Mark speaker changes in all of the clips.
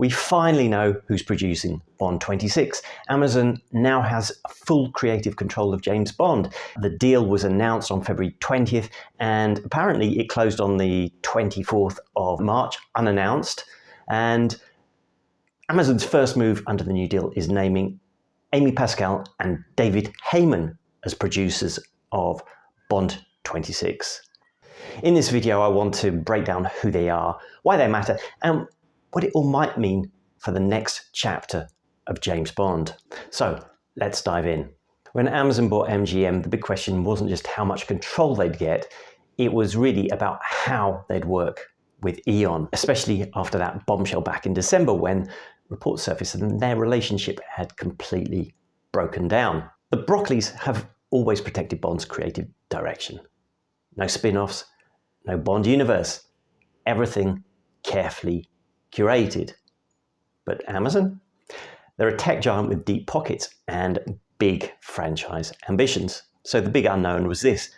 Speaker 1: We finally know who's producing Bond 26. Amazon now has full creative control of James Bond. The deal was announced on February 20th, and apparently it closed on the 24th of March, unannounced. And Amazon's first move under the new deal is naming Amy Pascal and David Heyman as producers of Bond 26. In this video, I want to break down who they are, why they matter, and what it all might mean for the next chapter of James Bond. So let's dive in. When Amazon bought MGM, the big question wasn't just how much control they'd get, it was really about how they'd work with Eon, especially after that bombshell back in December when reports surfaced and their relationship had completely broken down. The Broccoli's have always protected Bond's creative direction. No spin-offs, no Bond universe, everything carefully curated. But Amazon? They're a tech giant with deep pockets and big franchise ambitions. So the big unknown was this: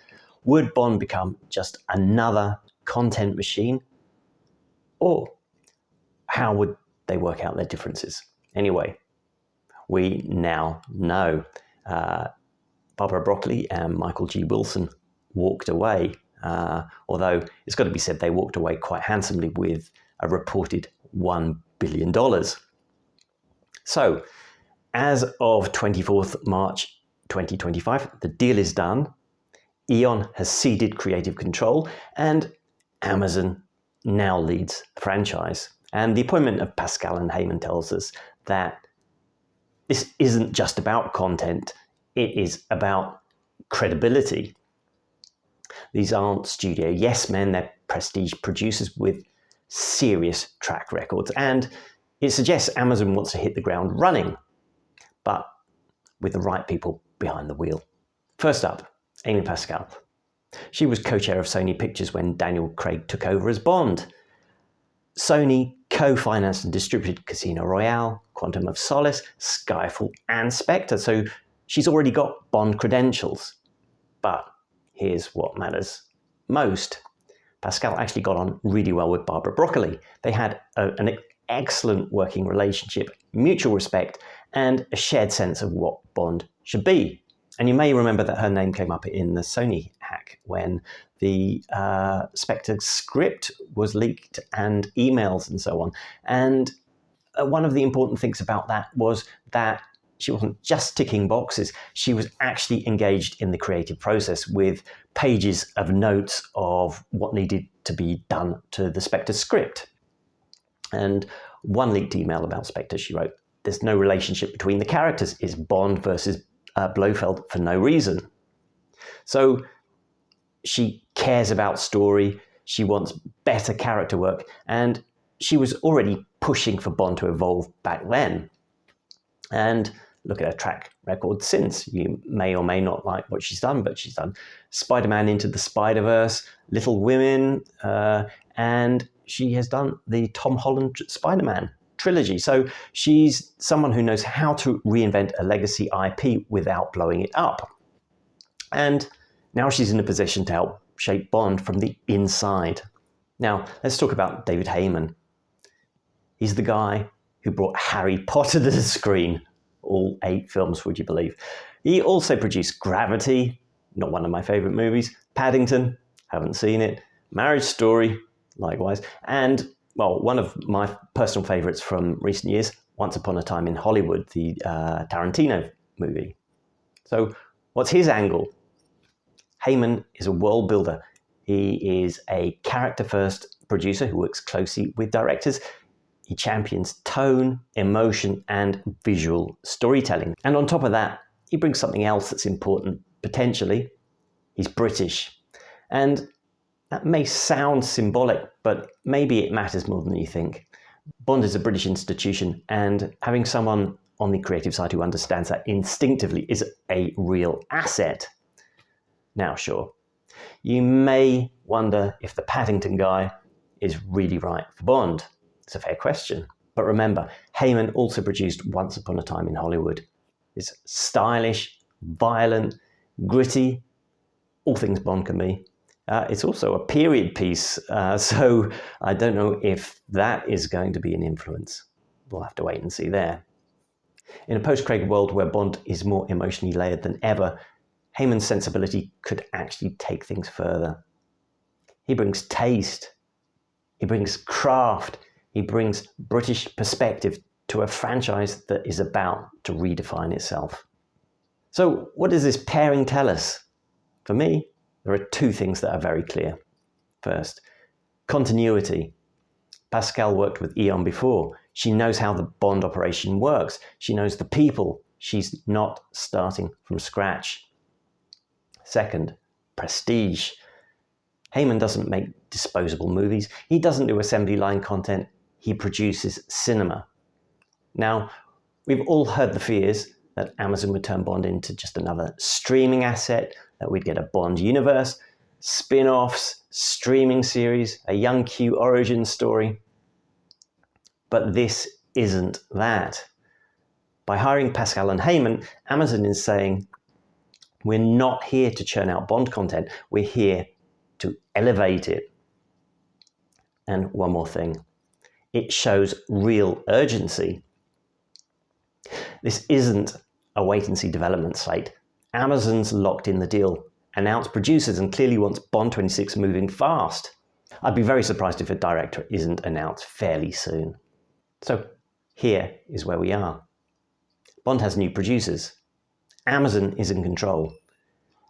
Speaker 1: would Bond become just another content machine? Or how would they work out their differences? Anyway, we now know. Barbara Broccoli and Michael G. Wilson walked away, although it's got to be said they walked away quite handsomely with a reported $1 billion. So, as of 24th March 2025, the deal is done. Eon has ceded creative control, and Amazon now leads the franchise. And the appointment of Pascal and Heyman tells us that this isn't just about content, it is about credibility. These aren't studio yes men, they're prestige producers with serious track records, and it suggests Amazon wants to hit the ground running, but with the right people behind the wheel. First up, Amy Pascal. She was co-chair of Sony Pictures when Daniel Craig took over as Bond. Sony co-financed and distributed Casino Royale, Quantum of Solace, Skyfall, and Spectre, so she's already got Bond credentials. But here's what matters most. Pascal actually got on really well with Barbara Broccoli. They had an excellent working relationship, mutual respect, and a shared sense of what Bond should be. And you may remember that her name came up in the Sony hack when the Spectre script was leaked and emails and so on. And one of the important things about that was that she wasn't just ticking boxes, she was actually engaged in the creative process with pages of notes of what needed to be done to the Spectre script. And one leaked email about Spectre, she wrote, "There's no relationship between the characters. It's Bond versus Blofeld for no reason." So she cares about story, she wants better character work, and she was already pushing for Bond to evolve back then. And look at her track record since. You may or may not like what she's done, but she's done Spider-Man Into the Spider-Verse, Little Women, and she has done the Tom Holland Spider-Man trilogy. So she's someone who knows how to reinvent a legacy IP without blowing it up. And now she's in a position to help shape Bond from the inside. Now, let's talk about David Heyman. He's the guy who brought Harry Potter to the screen. All 8 films, would you believe? He also produced Gravity, not one of my favorite movies, Paddington, haven't seen it, Marriage Story, likewise, and, well, one of my personal favorites from recent years, Once Upon a Time in Hollywood, the Tarantino movie. So what's his angle? Heyman is a world builder. He is a character-first producer who works closely with directors. He champions tone, emotion, and visual storytelling. And on top of that, he brings something else that's important, potentially. He's British. And that may sound symbolic, but maybe it matters more than you think. Bond is a British institution, and having someone on the creative side who understands that instinctively is a real asset. Now, sure, you may wonder if the Paddington guy is really right for Bond. It's a fair question. But remember, Heyman also produced Once Upon a Time in Hollywood. It's stylish, violent, gritty, all things Bond can be. It's also a period piece, so I don't know if that is going to be an influence. we'll have to wait and see there. In a post-Craig world where Bond is more emotionally layered than ever, Heyman's sensibility could actually take things further. He brings taste, he brings craft, he brings British perspective to a franchise that is about to redefine itself. So what does this pairing tell us? For me, there are two things that are very clear. First, continuity. Pascal worked with Eon before. She knows how the Bond operation works. She knows the people. She's not starting from scratch. Second, prestige. Heyman doesn't make disposable movies. He doesn't do assembly line content. He produces cinema. Now, we've all heard the fears that Amazon would turn Bond into just another streaming asset, that we'd get a Bond universe, spin-offs, streaming series, a young Q origin story. But this isn't that. By hiring Pascal and Heyman, Amazon is saying, we're not here to churn out Bond content, we're here to elevate it. And one more thing, it shows real urgency. This isn't a wait-and-see development slate. Amazon's locked in the deal, announced producers, and clearly wants Bond 26 moving fast. I'd be very surprised if a director isn't announced fairly soon. So here is where we are. Bond has new producers. Amazon is in control.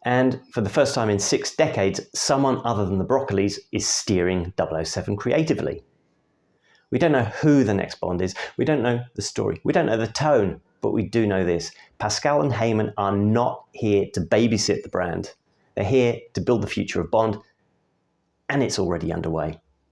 Speaker 1: And for the first time in 6 decades, someone other than the Broccolis is steering 007 creatively. We don't know who the next Bond is. We don't know the story. We don't know the tone. But we do know this. Pascal and Heyman are not here to babysit the brand. They're here to build the future of Bond, and it's already underway.